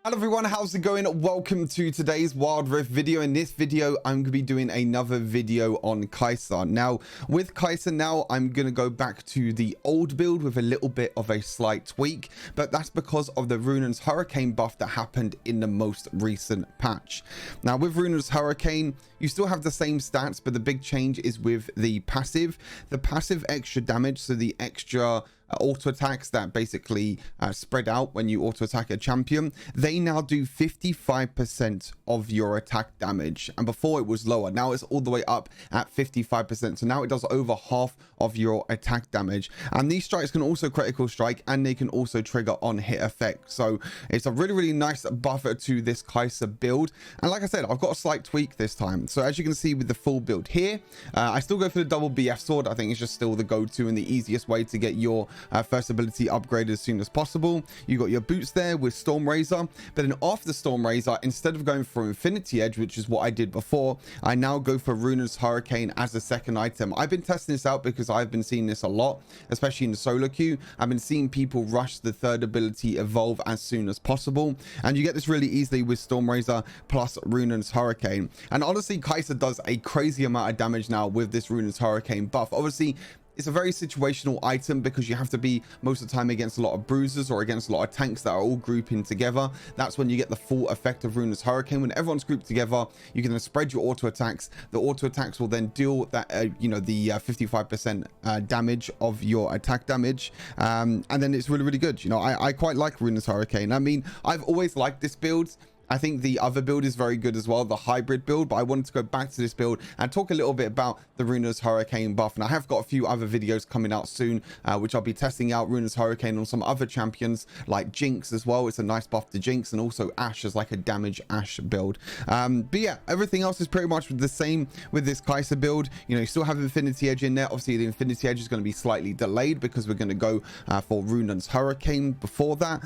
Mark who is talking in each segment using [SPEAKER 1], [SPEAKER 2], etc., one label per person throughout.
[SPEAKER 1] Hello everyone, how's it going? Welcome to today's Wild Rift video. In this video, I'm going to be doing another video on Kai'Sa. Now, with Kai'Sa now, I'm going to go back to the old build with a little bit of a slight tweak, but that's because of the Runnan's Hurricane buff that happened in the most recent patch. Now, with Runnan's Hurricane, you still have the same stats, but the big change is with the passive. The passive extra damage, so the extra auto attacks that basically spread out when you auto attack a champion, they now do 55% of your attack damage, and before it was lower. Now it's all the way up at 55%, so now it does over half of your attack damage. And these strikes can also critical strike, and they can also trigger on hit effect, so it's a really nice buffer to this Kai'Sa build. And like I said, I've got a slight tweak this time. So as you can see with the full build here, I still go for the double BF sword. I think it's just still the go-to and the easiest way to get your first ability upgraded as soon as possible. You got your boots there with Storm Razor, but then after Storm Razor, instead of going for Infinity Edge, which is what I did before, I now go for Runnan's Hurricane as a second item. I've been testing this out because I've been seeing this a lot, especially in the solo queue. I've been seeing people rush the third ability evolve as soon as possible, and you get this really easily with Storm Razor plus Runnan's Hurricane. And honestly, Kai'Sa does a crazy amount of damage now with this Runnan's Hurricane buff. Obviously, it's a very situational item because you have to be most of the time against a lot of bruisers or against a lot of tanks that are all grouping together. That's when you get the full effect of Runnan's Hurricane. When everyone's grouped together, you can then spread your auto attacks. The auto attacks will then deal that the 55% damage of your attack damage, and then it's really good. I quite like Runnan's Hurricane. I mean, I've always liked this build. I think the other build is very good as well, the hybrid build, but I wanted to go back to this build and talk a little bit about the Runnan's Hurricane buff. And I have got a few other videos coming out soon, which I'll be testing out Runnan's Hurricane on some other champions like Jinx as well. It's a nice buff to Jinx, and also Ashe as like a damage Ashe build. But yeah, everything else is pretty much the same with this Kai'Sa build. You still have Infinity Edge in there. Obviously, the Infinity Edge is going to be slightly delayed because we're going to go for Runnan's Hurricane before that.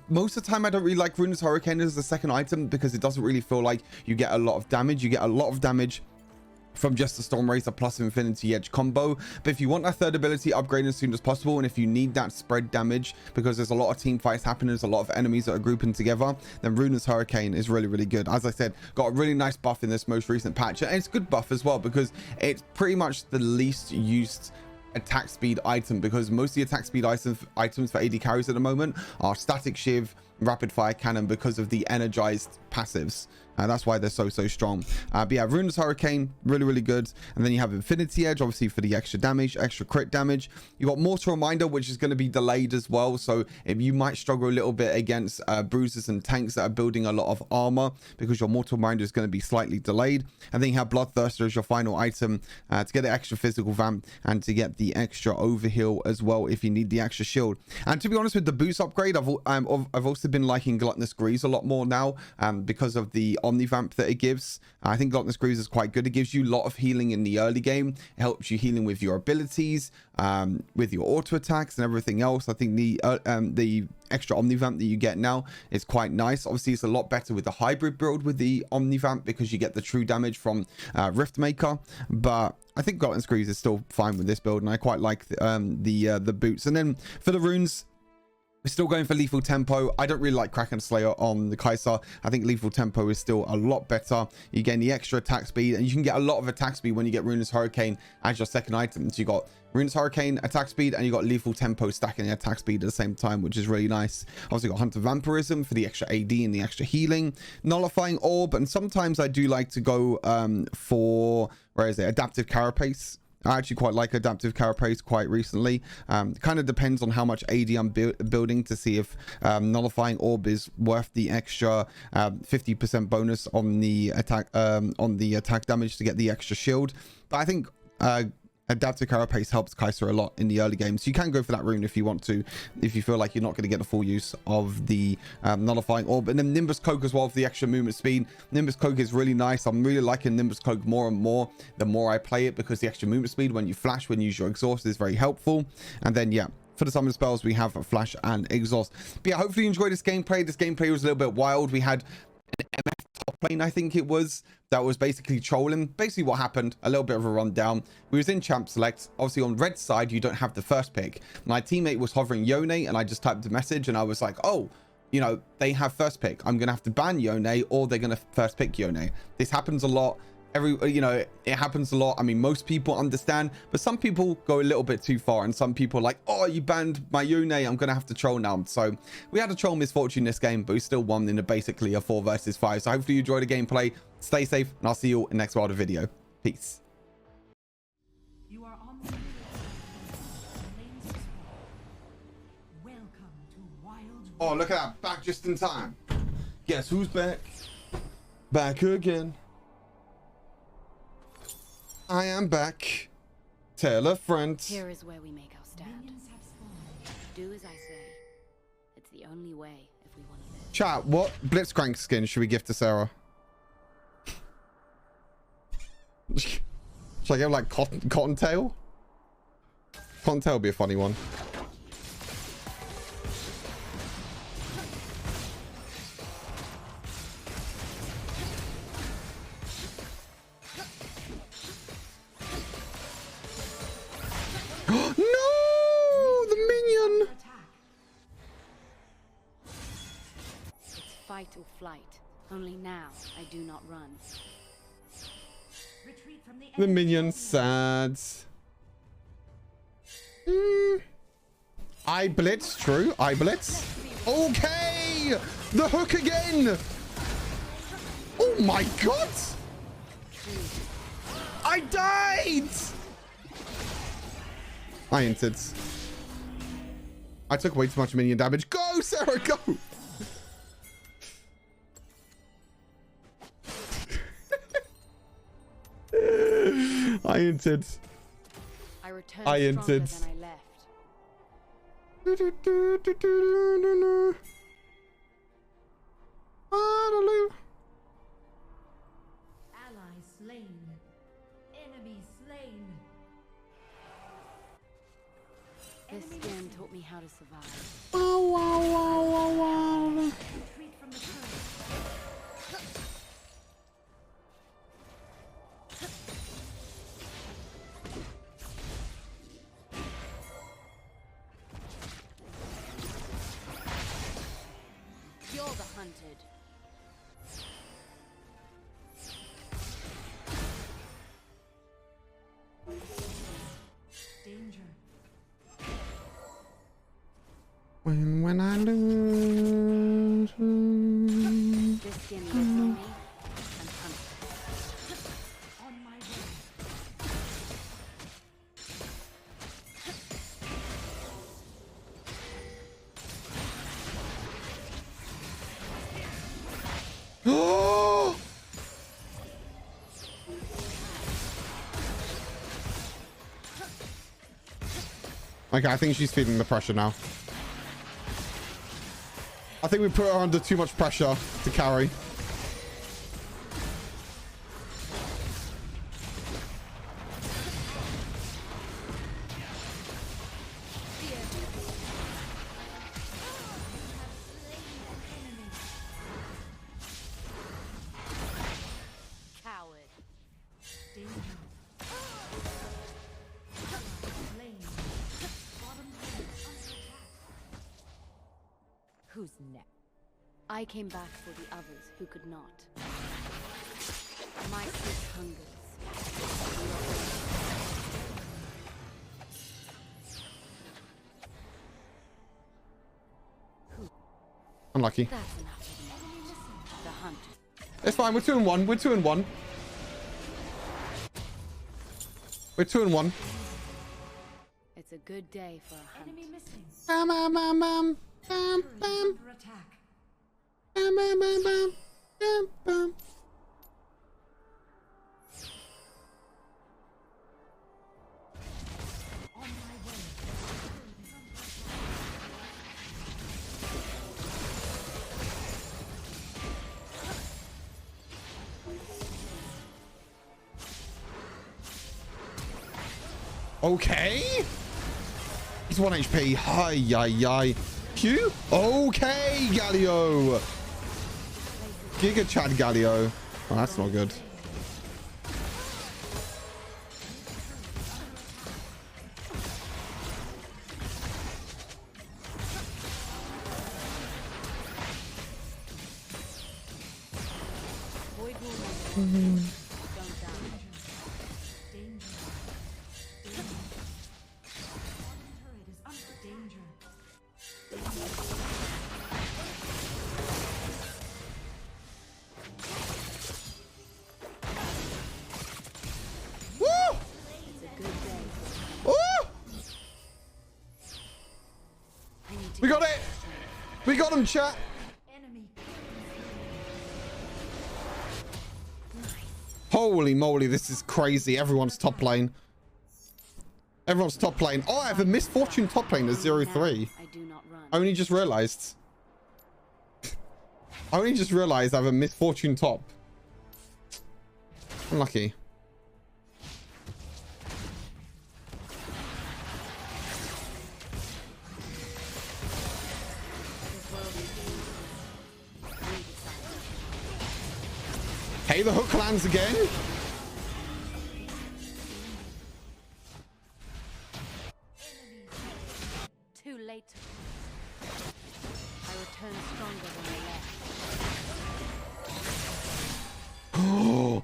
[SPEAKER 1] Most of the time, I don't really like Runnan's Hurricane as the second item because it doesn't really feel like you get a lot of damage. You get a lot of damage from just the Storm Razor plus Infinity Edge combo. But if you want that third ability upgraded as soon as possible, and if you need that spread damage because there's a lot of team fights happening, there's a lot of enemies that are grouping together, then Runnan's Hurricane is really good. As I said, got a really nice buff in this most recent patch, and it's a good buff as well because it's pretty much the least used attack speed item, because most of the attack speed items for AD carries at the moment are Static Shiv, Rapid Fire Cannon, because of the energized passives. That's why they're so strong. But yeah, Runnan's Hurricane, really good. And then you have Infinity Edge, obviously, for the extra damage, extra crit damage. You got Mortal Reminder, which is going to be delayed as well, so if you might struggle a little bit against bruisers and tanks that are building a lot of armor, because your Mortal Reminder is going to be slightly delayed. And then you have Bloodthirster as your final item to get the extra physical vamp and to get the extra overheal as well if you need the extra shield. And to be honest, with the boost upgrade, I've also been liking Gluttonous Grease a lot more now, because of the Omnivamp that it gives. I think Gluttonous Grease is quite good. It gives you a lot of healing in the early game. It helps you healing with your abilities, with your auto attacks and everything else. I think the extra Omnivamp that you get now is quite nice. Obviously, it's a lot better with the hybrid build with the Omnivamp because you get the true damage from Riftmaker. But I think Gluttonous Grease is still fine with this build, and I quite like the boots. And then for the runes, we're still going for Lethal Tempo. I don't really like Kraken Slayer on the Kai'Sa. I think Lethal Tempo is still a lot better. You gain the extra attack speed, and you can get a lot of attack speed when you get Runnan's Hurricane as your second item. So you got Runnan's Hurricane attack speed, and you got Lethal Tempo stacking the attack speed at the same time, which is really nice. Obviously got Hunter Vampirism for the extra AD and the extra healing, Nullifying Orb, and sometimes I do like to go for, where is it, Adaptive Carapace. I actually quite like Adaptive Carapace quite recently. Kind of depends on how much AD I'm building to see if Nullifying Orb is worth the extra 50% bonus on the attack damage to get the extra shield. But I think Adaptive Carapace helps Kai'Sa a lot in the early game, so you can go for that rune if you want to, if you feel like you're not going to get the full use of the Nullifying Orb. And then Nimbus Cloak as well for the extra movement speed. Nimbus Cloak is really nice. I'm really liking Nimbus Cloak more and more the more I play it, because the extra movement speed when you flash, when you use your exhaust, is very helpful. And then yeah, for the summon spells, we have Flash and Exhaust. But yeah, hopefully you enjoyed this gameplay. This gameplay was a little bit wild. We had an MF top lane, I think it was, that was basically trolling. Basically what happened, a little bit of a rundown. We was in champ select. Obviously on red side, you don't have the first pick. My teammate was hovering Yone, and I just typed a message and I was like, oh, you know, they have first pick. I'm going to have to ban Yone, or they're going to first pick Yone. This happens a lot. You know, it happens a lot. I mean, most people understand, but some people go a little bit too far, and some people are like, oh, you banned my Yone, I'm gonna have to troll now. So we had a troll misfortune this game, but we still won in basically a 4 versus 5. So hopefully you enjoyed the gameplay. Stay safe, and I'll see you all in the next Wilder video. Peace.
[SPEAKER 2] You are on the lanes. Welcome to Wild.
[SPEAKER 1] Oh, look at that, back just in time. Guess who's back? Back again. I am back. Tell a friend.
[SPEAKER 3] Here is where we make our stand. Do as I say. It's the only way if we want to live.
[SPEAKER 1] Chat, what Blitzcrank skin should we give to Sarah? Should I give like Cottontail? Cottontail would be a funny one. No! The minion!
[SPEAKER 3] It's fight or flight. Only now I do not run.
[SPEAKER 2] Retreat from
[SPEAKER 1] The minion sad. I blitz, true. I blitz. Okay! The hook again! Oh my god! I died! I entered. I took way too much minion damage. Go, Sarah, go! I entered.
[SPEAKER 3] I returned
[SPEAKER 1] I
[SPEAKER 3] stronger
[SPEAKER 1] entered.
[SPEAKER 3] than I left.
[SPEAKER 2] Ally slain. Enemy slain.
[SPEAKER 3] This skin taught me how to survive.
[SPEAKER 2] Retreat from the current.
[SPEAKER 3] You're the hunted.
[SPEAKER 2] Danger.
[SPEAKER 1] When I lose.
[SPEAKER 3] This skin lives on me and hunts.
[SPEAKER 2] On my way.
[SPEAKER 1] Oh! Okay, I think she's feeling the pressure now. I think we put her under too much pressure to carry.
[SPEAKER 3] Coward.
[SPEAKER 2] Danger. Slain. Bottom lane under attack.
[SPEAKER 3] Who's next? I came back for the others who could not. My sick hungers.
[SPEAKER 1] Unlucky.
[SPEAKER 3] That's enough of me. The hunt.
[SPEAKER 1] It's fine. We're 2-1. We're 2-1. We're 2-1.
[SPEAKER 3] It's a good day for a hunt.
[SPEAKER 2] Enemy missing.
[SPEAKER 1] Bam, bam, bam, bam, bam,
[SPEAKER 2] Turret is
[SPEAKER 1] bam,
[SPEAKER 2] under attack.
[SPEAKER 1] bam, bam, bam, bam, bam, bam.
[SPEAKER 2] On my way. Turret is under attack.
[SPEAKER 1] Okay. He's 1 HP. Hi, yi. Q. Okay, Galio. Giga Chad Galio. Oh, that's not good.
[SPEAKER 3] Don't die.
[SPEAKER 1] Woo!
[SPEAKER 3] It's a good day.
[SPEAKER 1] Woo!
[SPEAKER 3] I need to
[SPEAKER 1] We
[SPEAKER 3] go.
[SPEAKER 1] got it. We got him, chat. Holy moly, this is crazy. Everyone's top lane. Everyone's top lane. Oh, I have a misfortune top lane at 0-3.
[SPEAKER 3] I do not run.
[SPEAKER 1] I only just realized. I only just realized I have a misfortune top. Unlucky. Hey, the hook lands again.
[SPEAKER 3] Too late. I return stronger than I left.
[SPEAKER 1] Oh,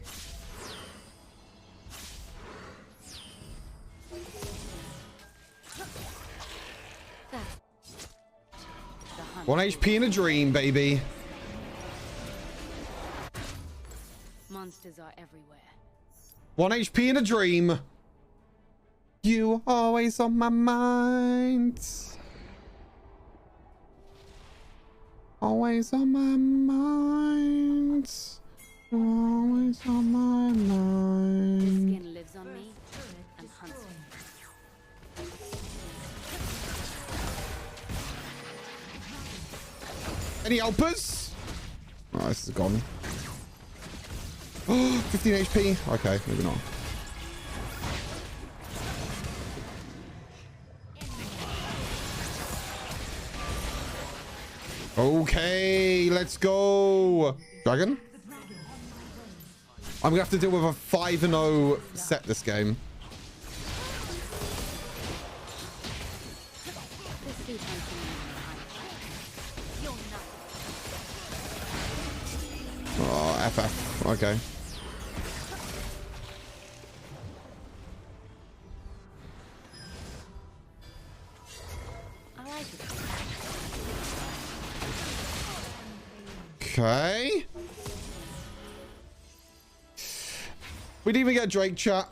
[SPEAKER 3] The hunt.
[SPEAKER 1] 1 HP in a dream, baby.
[SPEAKER 3] Monsters are everywhere.
[SPEAKER 1] 1 HP in a dream. You always on my mind. Always on my mind. Always on my
[SPEAKER 3] This
[SPEAKER 1] mind.
[SPEAKER 3] skin lives on me and hunts me.
[SPEAKER 1] Any helpers? Oh, this is gone. 15 HP. Okay, maybe not. Okay, let's go. Dragon? I'm gonna have to deal with a 5-0 set this game.
[SPEAKER 3] This suit hunts me and you're nothing.
[SPEAKER 1] Oh, FF. Okay.
[SPEAKER 3] I like it.
[SPEAKER 1] Okay. We didn't even get Drake chat.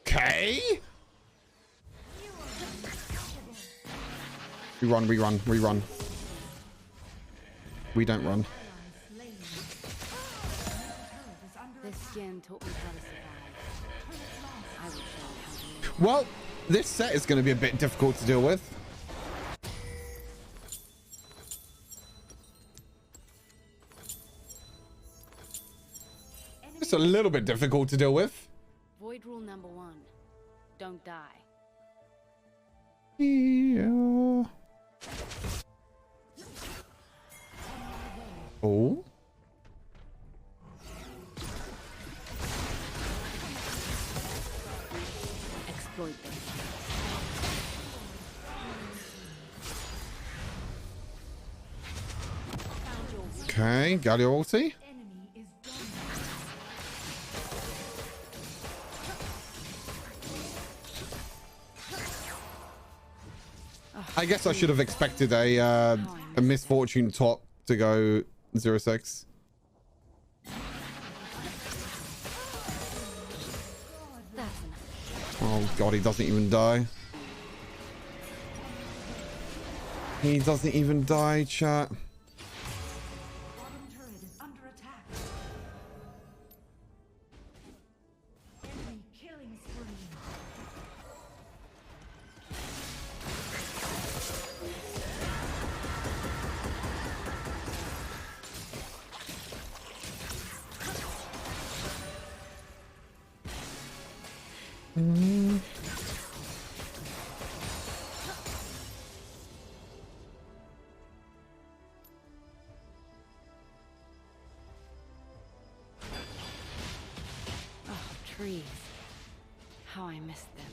[SPEAKER 1] Okay. We run, we run, we run. We don't run.
[SPEAKER 3] This skin taught me how to survive. I will show you how to live.
[SPEAKER 1] Well, this set is going to be a bit difficult to deal with. It's a little bit difficult to deal with.
[SPEAKER 3] Void rule number 1. Don't die.
[SPEAKER 1] Yeah. Oh.
[SPEAKER 3] Exploit them.
[SPEAKER 1] Okay, Galio ulti. I guess I should have expected a misfortune top to go 0-6.
[SPEAKER 3] That's enough.
[SPEAKER 1] Oh god, he doesn't even die. He doesn't even die, chat.
[SPEAKER 2] Bottom turret is under attack. Enemy killing spree.
[SPEAKER 3] trees. How I missed them.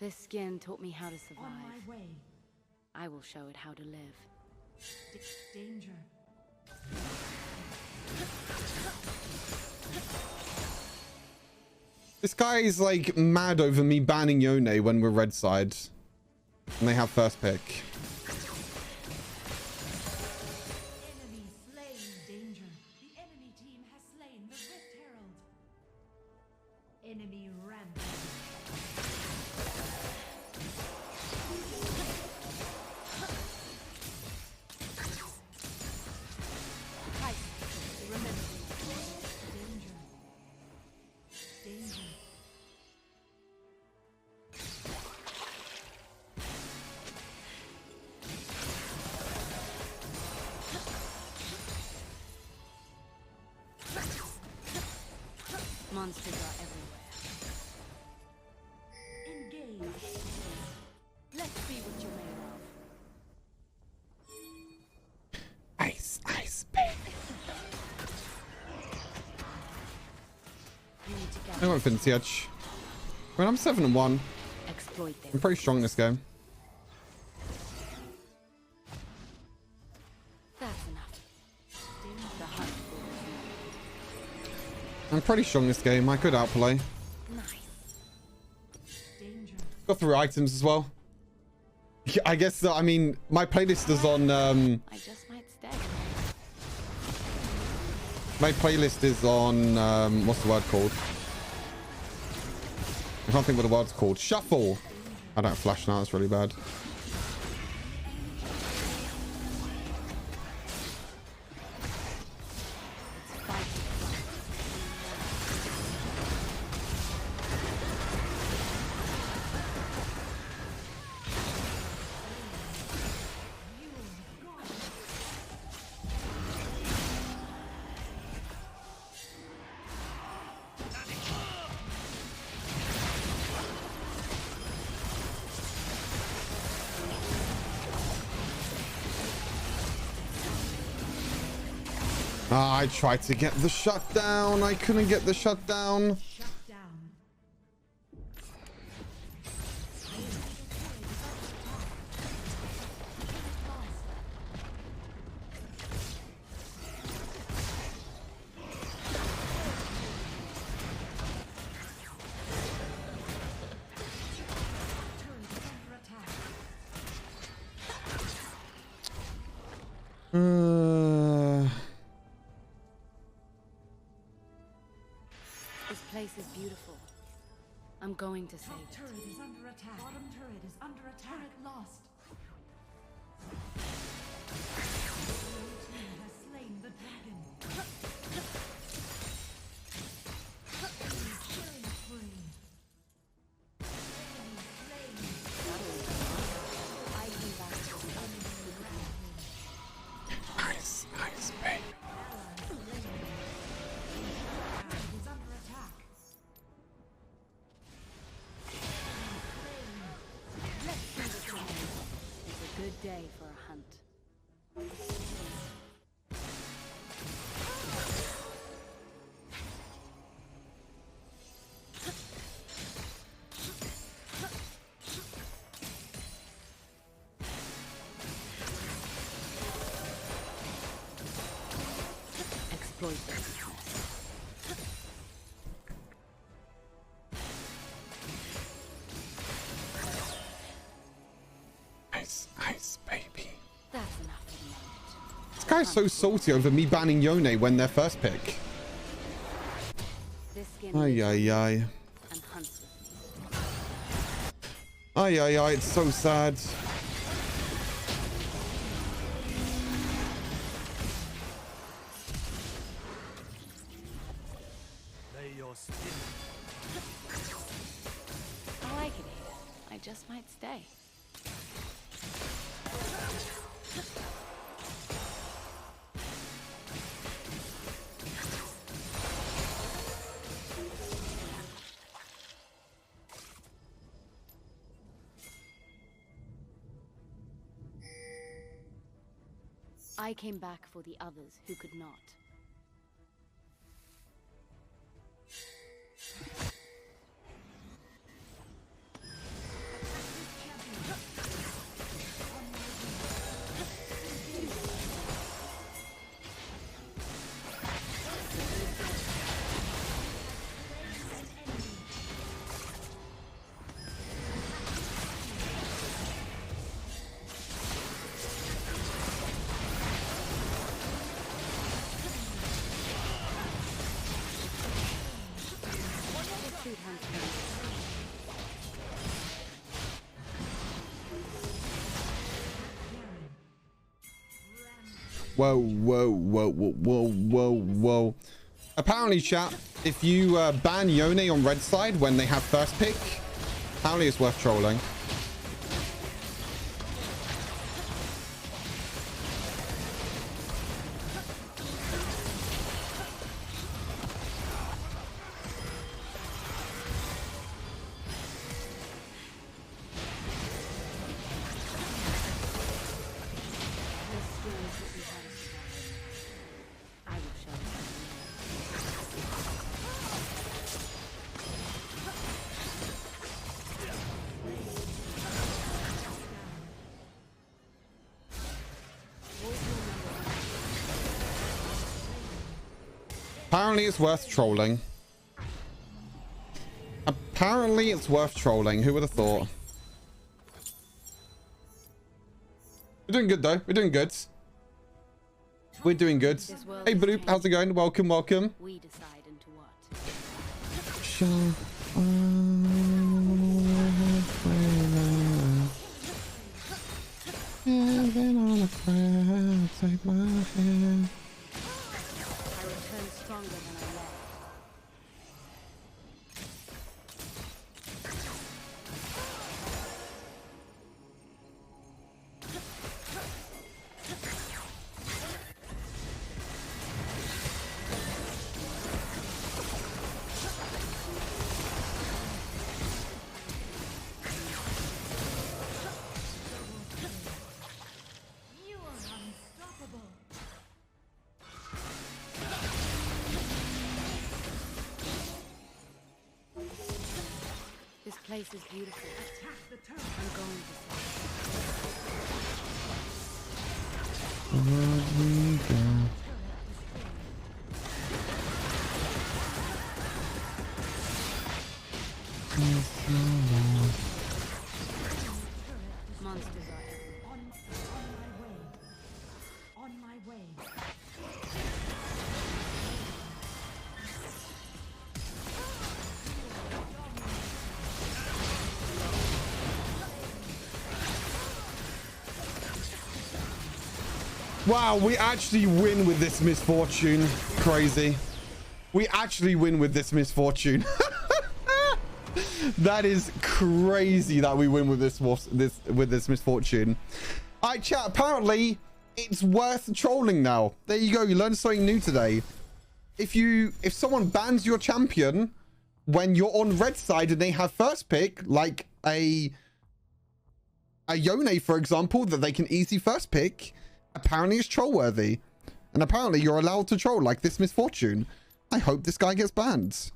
[SPEAKER 3] This skin taught me how to survive.
[SPEAKER 2] On my way.
[SPEAKER 3] I will show it how to live.
[SPEAKER 2] Danger.
[SPEAKER 1] This guy is like mad over me banning Yone when we're red side. And they have first pick.
[SPEAKER 2] Enemy slain. Danger. The enemy team has slain the Rift Herald. Enemy rampage.
[SPEAKER 3] Remember.
[SPEAKER 2] Danger. Danger.
[SPEAKER 3] Monsters are everywhere.
[SPEAKER 2] Engage.
[SPEAKER 3] Let's see what you're made of.
[SPEAKER 1] Ice, ice, baby.
[SPEAKER 3] You need to
[SPEAKER 1] I
[SPEAKER 3] get
[SPEAKER 1] went Infinity Edge. I mean, I'm 7-1.
[SPEAKER 3] exploit them.
[SPEAKER 1] I'm pretty strong this game.
[SPEAKER 3] That's enough. The hunt will
[SPEAKER 1] I'm pretty strong this game. I could outplay.
[SPEAKER 3] resume. Nice.
[SPEAKER 2] Danger.
[SPEAKER 1] Got through items as well. Yeah, I guess, I mean, my playlist is on,
[SPEAKER 3] I just might stay.
[SPEAKER 1] my playlist is on, what's the word called? I can't think what the word's called. Shuffle. I don't flash now. That's really bad.
[SPEAKER 3] It's fight or flight.
[SPEAKER 1] I tried to get the shutdown. I couldn't get the shutdown.
[SPEAKER 2] Shut down.
[SPEAKER 3] This place is beautiful. I'm going to save
[SPEAKER 2] Top
[SPEAKER 3] it.
[SPEAKER 2] turret is under attack. Bottom turret is under attack. Turret lost. Your team has slain the dragon. Killing spree. Enemy slain.
[SPEAKER 3] I can back this up.
[SPEAKER 1] Nice, nice, babe.
[SPEAKER 2] Is under attack.
[SPEAKER 3] Let's see what's happening. It's a good day for a hunt. Exploit this.
[SPEAKER 1] Nice, nice, baby.
[SPEAKER 3] That's enough for the moment.
[SPEAKER 1] This guy's so salty over me banning Yone when their first pick.
[SPEAKER 3] This skin
[SPEAKER 1] Ay,
[SPEAKER 3] lives
[SPEAKER 1] ay, ay.
[SPEAKER 3] and hunts with me.
[SPEAKER 1] Ay, ay, ay. It's so sad.
[SPEAKER 3] I like it here. I just might stay. I came back for the others who could not.
[SPEAKER 1] Whoa, whoa, whoa, whoa, whoa, whoa, whoa. Apparently, chat, if you ban Yone on red side when they have first pick, apparently it's worth trolling. Apparently it's worth trolling. Apparently it's worth trolling. Who would have thought? We're doing good though. We're doing good. We're doing good. Hey Bloop, how's it going? Welcome, welcome.
[SPEAKER 3] We decide into what.
[SPEAKER 1] Take my hand.
[SPEAKER 3] I return stronger than I left.
[SPEAKER 2] You are unstoppable.
[SPEAKER 3] This place is beautiful.
[SPEAKER 2] Attack the turret.
[SPEAKER 3] I'm going to monsters are everywhere.
[SPEAKER 2] On my way.
[SPEAKER 1] Wow, we actually win with this misfortune. Crazy. We actually win with this misfortune. That is crazy that we win with this misfortune. All right, chat. Apparently, it's worth trolling now. There you go. You learned something new today. If someone bans your champion when you're on red side and they have first pick, like a Yone, for example, that they can easily first pick, apparently it's troll worthy. And apparently you're allowed to troll like this misfortune. I hope this guy gets banned.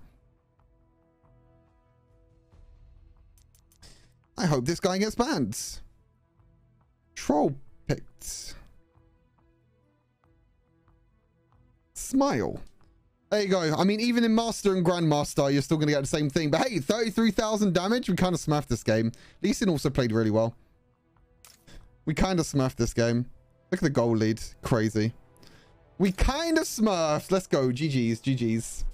[SPEAKER 1] I hope this guy gets banned. Troll picked. Smile. There you go. I mean, even in Master and Grandmaster, you're still going to get the same thing. But hey, 33,000 damage. We kind of smurfed this game. Lee Sin also played really well. We kind of smurfed this game. Look at the goal lead. Crazy. We kind of smurfed. Let's go. GG's. GG's.